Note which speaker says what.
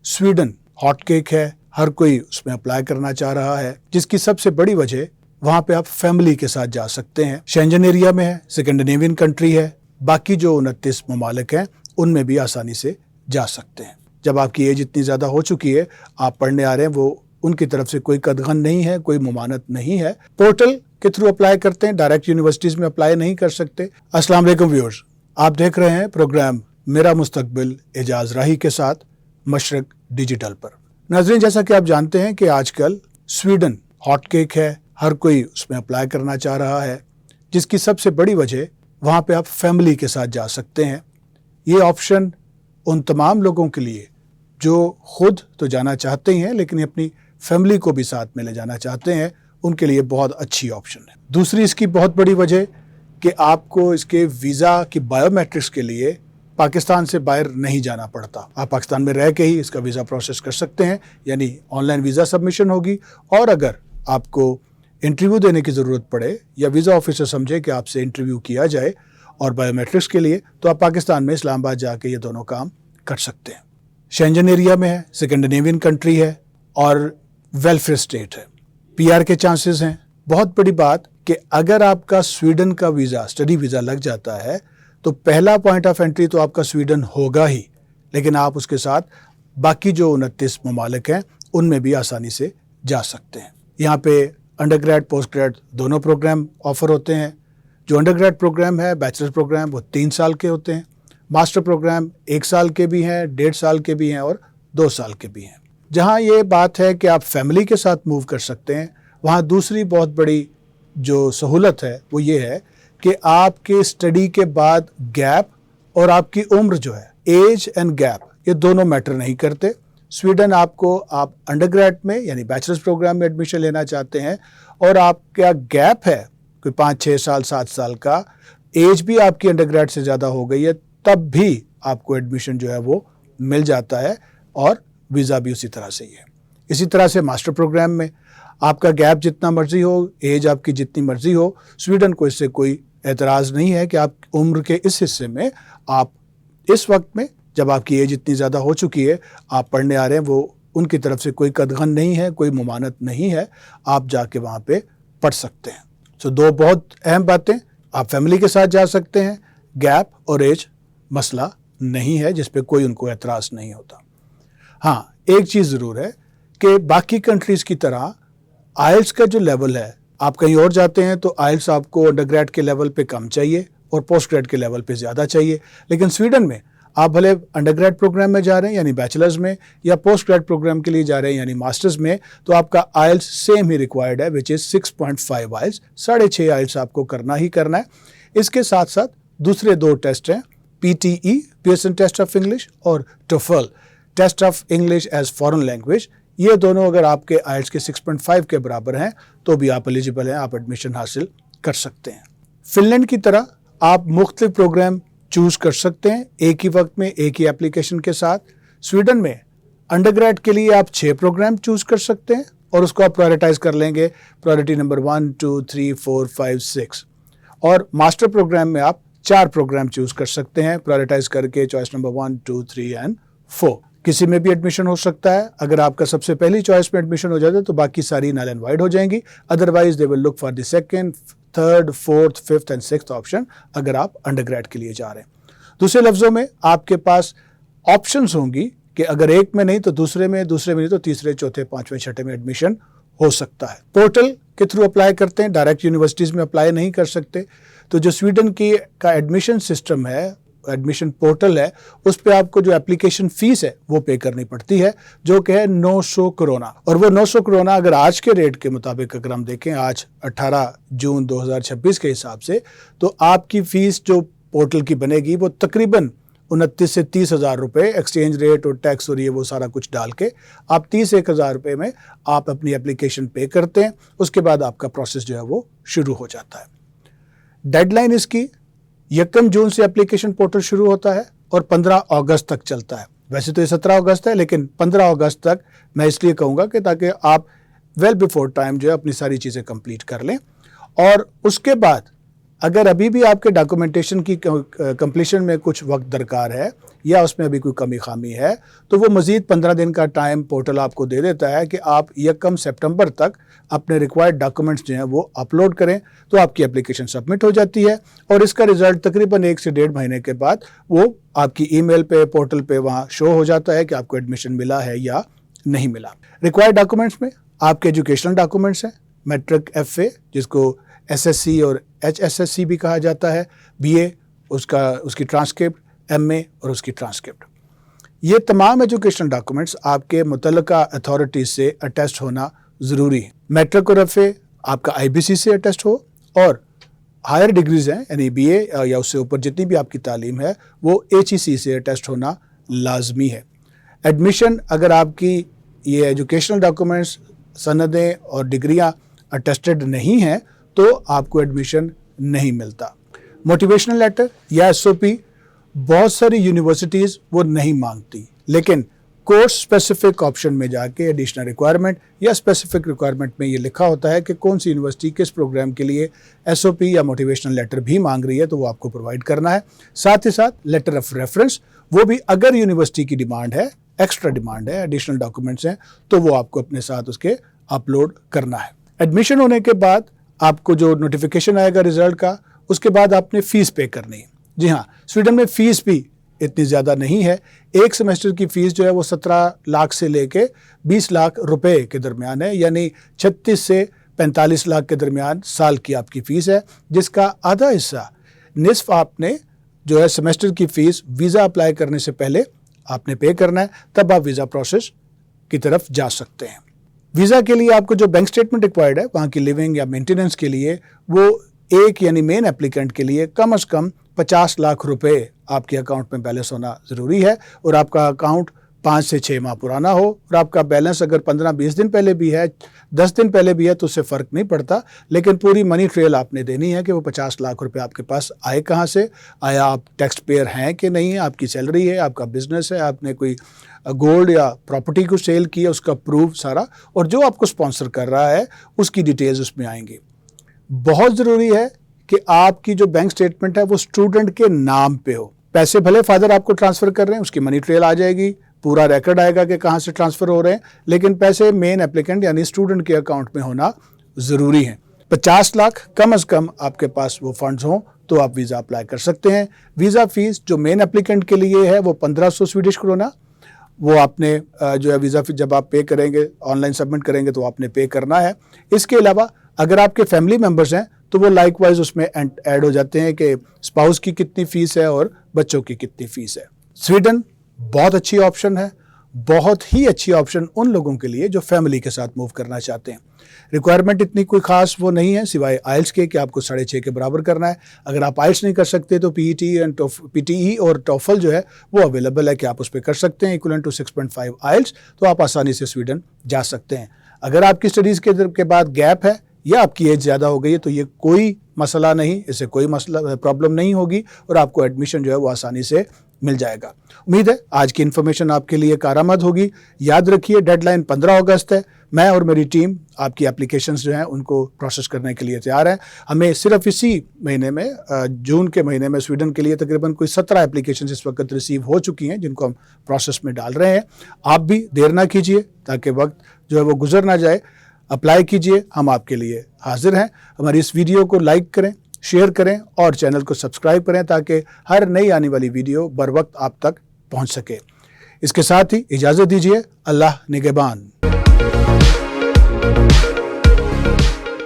Speaker 1: Sweden hot cake है, हर कोई उसमें अप्लाई करना चाह रहा है, जिसकी सबसे बड़ी वजह वहां पे आप फैमिली के साथ जा सकते हैं। शेंजन एरिया में है, स्कैंडिनेवियन कंट्री है, बाकी जो 29 ममालिक हैं उनमें भी आसानी से जा सकते हैं। जब आपकी एज इतनी ज़्यादा हो चुकी है, आप पढ़ने आ रहे हैं, वो उनकी तरफ से कोई कदगन नहीं है, कोई मुमानत नहीं है। पोर्टल के थ्रू अप्लाई करते हैं, डायरेक्ट यूनिवर्सिटीज़ में अप्लाई नहीं कर सकते। अस्सलाम वालेकुम व्यूअर्स, आप देख रहे हैं प्रोग्राम मेरा मुस्तकबिल एजाज राही के साथ मशरक डिजिटल पर। नाज़रीन, जैसा कि आप जानते हैं कि आजकल स्वीडन हॉट केक है, हर कोई उसमें अप्लाई करना चाह रहा है, जिसकी सबसे बड़ी वजह वहाँ पे आप फैमिली के साथ जा सकते हैं। ये ऑप्शन उन तमाम लोगों के लिए जो खुद तो जाना चाहते ही हैं लेकिन अपनी फैमिली को भी साथ में ले जाना चाहते हैं, उनके लिए बहुत अच्छी ऑप्शन है। दूसरी इसकी बहुत बड़ी वजह कि आपको इसके वीज़ा की बायोमेट्रिक्स के लिए पाकिस्तान से बाहर नहीं जाना पड़ता। आप पाकिस्तान में रह के ही इसका वीज़ा प्रोसेस कर सकते हैं, यानी ऑनलाइन वीज़ा सबमिशन होगी। और अगर आपको इंटरव्यू देने की ज़रूरत पड़े या वीज़ा ऑफिसर समझे कि आपसे इंटरव्यू किया जाए और बायोमेट्रिक्स के लिए, तो आप पाकिस्तान में इस्लामाबाद जाके ये दोनों काम कर सकते हैं। शेंजन एरिया में है, स्कैंडिनेवियन कंट्री है और वेलफेयर स्टेट है, पीआर के चांसेस हैं। बहुत बड़ी बात कि अगर आपका स्वीडन का वीज़ा, स्टडी वीज़ा लग जाता है तो पहला पॉइंट ऑफ एंट्री तो आपका स्वीडन होगा ही, लेकिन आप उसके साथ बाकी जो 29 ममालिक हैं उनमें भी आसानी से जा सकते हैं। यहाँ पे अंडर ग्रेड पोस्ट ग्रेड दोनों प्रोग्राम ऑफर होते हैं। जो अंडर ग्रेड प्रोग्राम है, बैचलर प्रोग्राम, वो 3 साल के होते हैं। मास्टर प्रोग्राम 1 साल के भी हैं, 1.5 साल के भी हैं और 2 साल के भी हैं। जहाँ ये बात है कि आप फैमिली के साथ मूव कर सकते हैं, वहाँ दूसरी बहुत बड़ी जो सहूलत है वो ये है कि आपके स्टडी के बाद गैप और आपकी उम्र जो है, एज एंड गैप, ये दोनों मैटर नहीं करते। स्वीडन आपको, आप अंडरग्रेड में यानी बैचलर्स प्रोग्राम में एडमिशन लेना चाहते हैं और आपका गैप है कोई 5, 6 साल, 7 साल का, एज भी आपकी अंडरग्रेड से ज़्यादा हो गई है, तब भी आपको एडमिशन जो है वो मिल जाता है और वीज़ा भी उसी तरह से ही है। इसी तरह से मास्टर प्रोग्राम में आपका गैप जितना मर्जी हो, एज आपकी जितनी मर्जी हो, स्वीडन को इससे कोई एतराज़ नहीं है कि आप उम्र के इस हिस्से में, आप इस वक्त में जब आपकी एज इतनी ज़्यादा हो चुकी है, आप पढ़ने आ रहे हैं, वो उनकी तरफ से कोई कदगन नहीं है, कोई मुमानत नहीं है, आप जाके वहाँ पे पढ़ सकते हैं। तो 2 बहुत अहम बातें, आप फैमिली के साथ जा सकते हैं, गैप और एज मसला नहीं है जिस पे कोई उनको एतराज़ नहीं होता। हाँ, एक चीज़ ज़रूर है कि बाकी कंट्रीज़ की तरह आइल्स का जो लेवल है, आप कहीं और जाते हैं तो आइल्स आपको अंडरग्रेड के लेवल पे कम चाहिए और पोस्ट ग्रेड के लेवल पे ज़्यादा चाहिए। लेकिन स्वीडन में आप भले अंडरग्रेड प्रोग्राम में जा रहे हैं यानी बैचलर्स में, या पोस्ट ग्रेड प्रोग्राम के लिए जा रहे हैं यानी मास्टर्स में, तो आपका आइल्स सेम ही रिक्वायर्ड है, विच इज़ 6.5 आइल्स, 6.5 आइल्स आपको करना ही करना है। इसके साथ साथ दूसरे 2 टेस्ट हैं, PTE Pearson test of English और TOEFL test of English as foreign language. ये दोनों अगर आपके आइल्स के 6.5 के बराबर हैं तो भी आप एलिजिबल हैं, आप एडमिशन हासिल कर सकते हैं। फिनलैंड की तरह आप मुख्तलिफ प्रोग्राम चूज़ कर सकते हैं एक ही वक्त में, एक ही एप्लीकेशन के साथ। स्वीडन में अंडरग्रेड के लिए आप 6 प्रोग्राम चूज़ कर सकते हैं और उसको आप प्रायोरिटाइज कर लेंगे, प्रायोरिटी नंबर 1, 2, 3, 4, 5, 6। और मास्टर प्रोग्राम में आप 4 प्रोग्राम चूज़ कर सकते हैं, प्रायोरिटाइज करके चॉइस नंबर 1, 2, 3 एंड 4। किसी में भी एडमिशन हो सकता है। अगर आपका सबसे पहली चॉइस में एडमिशन हो जाता है तो बाकी सारी नल एंड वाइड हो जाएंगी, otherwise they will look for the second, third, fourth, fifth and sixth option अगर आप अंडरग्रेड के लिए जा रहे हैं। दूसरे लफ्जों में आपके पास ऑप्शंस होंगी कि अगर एक में नहीं तो दूसरे में नहीं तो तीसरे, चौथे, 5वें, 6ठे में एडमिशन हो सकता है। पोर्टल के थ्रू अप्लाई करते हैं, डायरेक्ट यूनिवर्सिटीज़ में अप्लाई नहीं कर सकते। तो जो स्वीडन की का एडमिशन सिस्टम है, एडमिशन पोर्टल है, उस पे आपको जो एप्लीकेशन फीस है वो पे करनी पड़ती है, जो कि है 900 करोना। और वो 900 करोना अगर आज के रेट के मुताबिक अगर हम देखें, आज 18 जून 2026 के हिसाब से, तो आपकी फ़ीस जो पोर्टल की बनेगी वो तकरीबन 29 से 30 हज़ार रुपये, एक्सचेंज रेट और टैक्स और ये वो सारा कुछ डाल के आप 30-1 हज़ार रुपये में आप अपनी एप्लीकेशन पे करते हैं। उसके बाद आपका प्रोसेस जो है वो शुरू हो जाता है। डेडलाइन इसकी 1 जून से एप्लीकेशन पोर्टल शुरू होता है और 15 अगस्त तक चलता है। वैसे तो ये 17 अगस्त है, लेकिन 15 अगस्त तक मैं इसलिए कहूँगा कि ताकि आप वेल बिफोर टाइम जो है अपनी सारी चीज़ें कंप्लीट कर लें। और उसके बाद अगर अभी भी आपके डॉक्यूमेंटेशन की कंप्लीशन में कुछ वक्त दरकार है या उसमें अभी कोई कमी खामी है, तो वो मज़ीद 15 दिन का टाइम पोर्टल आपको दे देता है कि आप 1 सितंबर तक अपने रिक्वायर्ड डॉक्यूमेंट्स जो हैं वो अपलोड करें, तो आपकी एप्लीकेशन सबमिट हो जाती है और इसका रिजल्ट तकरीबन 1 से 1.5 महीने के बाद वो आपकी ईमेल पे, पोर्टल पे वहाँ शो हो जाता है कि आपको एडमिशन मिला है या नहीं मिला। रिक्वायर्ड डॉक्यूमेंट्स में आपके एजुकेशनल डॉक्यूमेंट्स हैं, मैट्रिक FA जिसको SSC और HSSC भी कहा जाता है, BA उसकी ट्रांसक्रिप्ट, MA और उसकी ट्रांसक्रिप्ट। ये तमाम एजुकेशनल डॉक्यूमेंट्स आपके मुतल्लिका अथॉरिटी से अटेस्ट होना ज़रूरी है। मैट्रिक और FA आपका IBC से अटेस्ट हो और हायर डिग्रीज़ हैं यानी BA या उससे ऊपर जितनी भी आपकी तालीम है वो HEC से अटेस्ट होना लाजमी है। एडमिशन अगर आपकी ये एजुकेशनल डॉक्यूमेंट्स, सनदें और डिग्रियां अटेस्टेड नहीं हैं तो आपको एडमिशन नहीं मिलता। मोटिवेशनल लेटर या SOP बहुत सारी यूनिवर्सिटीज़ वो नहीं मांगती, लेकिन कोर्स स्पेसिफिक ऑप्शन में जाके एडिशनल रिक्वायरमेंट या स्पेसिफिक रिक्वायरमेंट में ये लिखा होता है कि कौन सी यूनिवर्सिटी किस प्रोग्राम के लिए SOP या मोटिवेशनल लेटर भी मांग रही है, तो वो आपको प्रोवाइड करना है। साथ ही साथ लेटर ऑफ रेफरेंस, वो भी अगर यूनिवर्सिटी की डिमांड है, एक्स्ट्रा डिमांड है, एडिशनल डॉक्यूमेंट्स हैं, तो वो आपको अपने साथ उसके अपलोड करना है। एडमिशन होने के बाद आपको जो नोटिफिकेशन आएगा रिजल्ट का, उसके बाद आपने फ़ीस पे करनी है। जी हाँ, स्वीडन में फ़ीस भी इतनी ज़्यादा नहीं है। एक सेमेस्टर की फ़ीस जो है वो 17 लाख से लेके 20 लाख रुपए के दरमियान है, यानी 36 से 45 लाख के दरमियान साल की आपकी फ़ीस है, जिसका आधा हिस्सा निस्फ आपने जो है सेमेस्टर की फ़ीस वीज़ा अप्लाई करने से पहले आपने पे करना है, तब आप वीज़ा प्रोसेस की तरफ जा सकते हैं। वीज़ा के लिए आपको जो बैंक स्टेटमेंट रिक्वायर्ड है वहाँ की लिविंग या मेंटेनेंस के लिए, वो एक यानी मेन एप्लीकेंट के लिए कम से कम 50 लाख रुपए आपके अकाउंट में बैलेंस होना ज़रूरी है और आपका अकाउंट 5 से 6 माह पुराना हो और आपका बैलेंस अगर 15-20 दिन पहले भी है, 10 दिन पहले भी है, तो उससे फ़र्क नहीं पड़ता, लेकिन पूरी मनी ट्रेल आपने देनी है कि वो 50 लाख रुपए आपके पास आए कहाँ से, आया आप टैक्स पेयर हैं कि नहीं है, आपकी सैलरी है, आपका बिजनेस है, आपने कोई गोल्ड या प्रॉपर्टी को सेल किया, उसका प्रूफ सारा, और जो आपको स्पॉन्सर कर रहा है उसकी डिटेल्स उसमें आएंगी। बहुत ज़रूरी है कि आपकी जो बैंक स्टेटमेंट है वो स्टूडेंट के नाम पे हो। पैसे भले फादर आपको ट्रांसफ़र कर रहे हैं, उसकी मनी ट्रेल आ जाएगी, पूरा रिकॉर्ड आएगा कि कहाँ से ट्रांसफ़र हो रहे हैं, लेकिन पैसे मेन एप्लीकेंट यानी स्टूडेंट के अकाउंट में होना ज़रूरी है। 50 लाख कम से कम आपके पास वो फंड्स हों तो आप वीज़ा अप्लाई कर सकते हैं। वीज़ा फ़ीस जो मेन एप्लीकेंट के लिए है वो 1500 स्वीडिश क्रोना, वो आपने जो है वीज़ा फ़ीस जब आप पे करेंगे, ऑनलाइन सबमिट करेंगे तो आपने पे करना है। इसके अलावा अगर आपके फैमिली मेम्बर्स हैं तो वो लाइकवाइज उसमें ऐड हो जाते हैं कि स्पाउस की कितनी फ़ीस है और बच्चों की कितनी फ़ीस है। स्वीडन बहुत अच्छी ऑप्शन है, बहुत ही अच्छी ऑप्शन उन लोगों के लिए जो फैमिली के साथ मूव करना चाहते हैं। रिक्वायरमेंट इतनी कोई ख़ास वो नहीं है सिवाय आइल्स के कि आपको 6.5 के बराबर करना है। अगर आप आइल्स नहीं कर सकते तो PTE और टॉफल जो है वो अवेलेबल है कि आप उस पर कर सकते हैं, इक्वलेंट टू 6.5 आइल्स, तो आप आसानी से स्वीडन जा सकते हैं। अगर आपकी स्टडीज़ के बाद गैप है या आपकी एज ज़्यादा हो गई है तो ये कोई मसला नहीं, इससे कोई मसला प्रॉब्लम नहीं होगी और आपको एडमिशन जो है वो आसानी से मिल जाएगा। उम्मीद है आज की इन्फॉर्मेशन आपके लिए कारआमद होगी। याद रखिए डेडलाइन 15 अगस्त है। मैं और मेरी टीम आपकी एप्लीकेशंस जो हैं उनको प्रोसेस करने के लिए तैयार हैं। हमें सिर्फ इसी महीने में जून के महीने में स्वीडन के लिए तकरीबन कोई 17 एप्लीकेशंस इस वक्त रिसीव हो चुकी हैं जिनको हम प्रोसेस में डाल रहे हैं। आप भी देर ना कीजिए ताकि वक्त जो है वो गुजर ना जाए, अप्लाई कीजिए, हम आपके लिए हाजिर हैं। हमारी इस वीडियो को लाइक करें, शेयर करें और चैनल को सब्सक्राइब करें ताकि हर नई आने वाली वीडियो बर वक्त आप तक पहुंच सके। इसके साथ ही इजाज़त दीजिए। अल्लाह निगहबान।